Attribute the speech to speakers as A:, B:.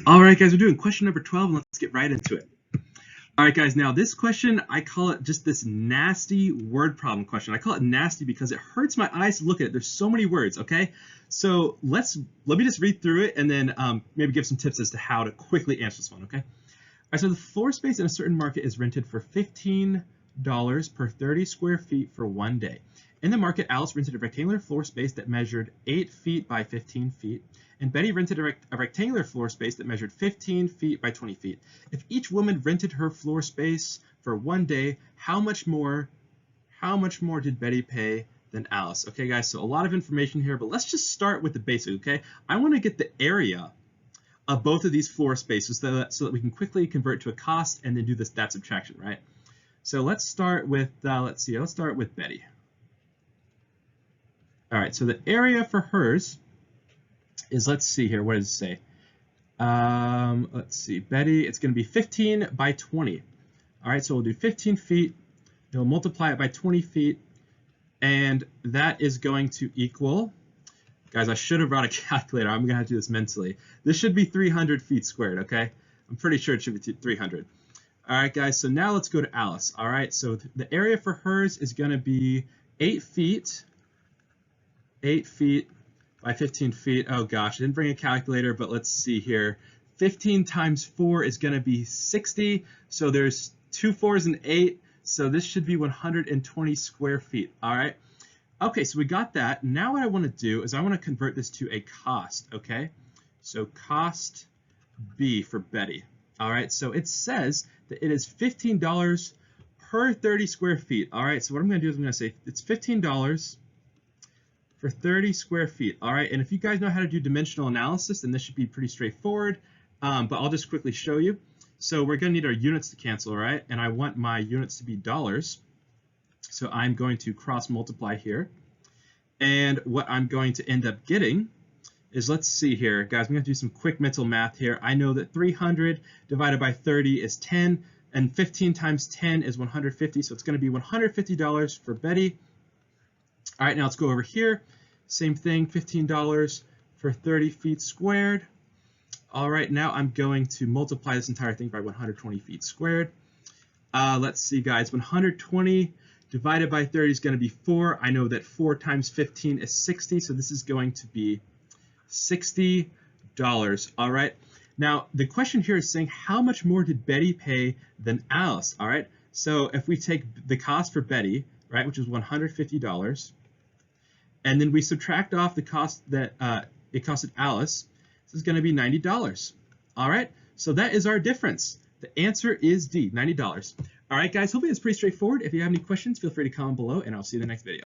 A: All right, guys, we're doing question number 12, and let's get right into it. All right, guys, now this question, I call it just this nasty word problem question. I call it nasty because it hurts my eyes to look at it. There's so many words, okay? So let me just read through it and then maybe give some tips as to how to quickly answer this one, okay? All right, so the floor space in a certain market is rented for $15 per 30 square feet for 1 day. In the market, Alice rented a rectangular floor space that measured 8 feet by 15 feet, and Betty rented a rectangular floor space that measured 15 feet by 20 feet. If each woman rented her floor space for 1 day, how much more did Betty pay than Alice? Okay, guys, so a lot of information here, but let's just start with the basic, okay? I want to get the area of both of these floor spaces so that we can quickly convert to a cost and then do that subtraction, right? So let's start with, let's start with Betty. All right, so the area for hers is, let's see here, what does it say? Let's see, Betty, it's going to be 15 by 20. All right, so we'll do 15 feet, we'll multiply it by 20 feet, and that is going to equal, guys, I should have brought a calculator. I'm going to have to do this mentally. This should be 300 feet squared, okay? I'm pretty sure it should be 300. All right, guys, so now let's go to Alice. All right, so the area for hers is going to be 8 feet by 15 feet. Oh gosh, I didn't bring a calculator, but let's see here. 15 times 4 is going to be 60. So there's 2 4s and 8. So this should be 120 square feet. All right. Okay, so we got that. Now what I want to do is I want to convert this to a cost. Okay, so cost B for Betty. All right, so it says that it is $15 per 30 square feet. All right, so what I'm going to do is I'm going to say it's $15 for 30 square feet. All right, and if you guys know how to do dimensional analysis, then this should be pretty straightforward, but I'll just quickly show you. So we're going to need our units to cancel, right? And I want my units to be dollars. So I'm going to cross multiply here. And what I'm going to end up getting is, let's see here, guys, I'm going to do some quick mental math here. I know that 300 divided by 30 is 10, and 15 times 10 is 150, so it's going to be $150 for Betty. All right, now let's go over here. Same thing, $15 for 30 feet squared. All right, now I'm going to multiply this entire thing by 120 feet squared. Let's see, guys, 120 divided by 30 is going to be 4. I know that 4 times 15 is 60, so this is going to be $60. All right, now the question here is saying how much more did Betty pay than Alice? All right, so if we take the cost for Betty, right, which is $150, and then we subtract off the cost that it costed Alice, this is going to be $90. All right, so that is our difference. The answer is D, $90. All right, guys, hopefully it's pretty straightforward. If you have any questions, feel free to comment below, and I'll see you in the next video.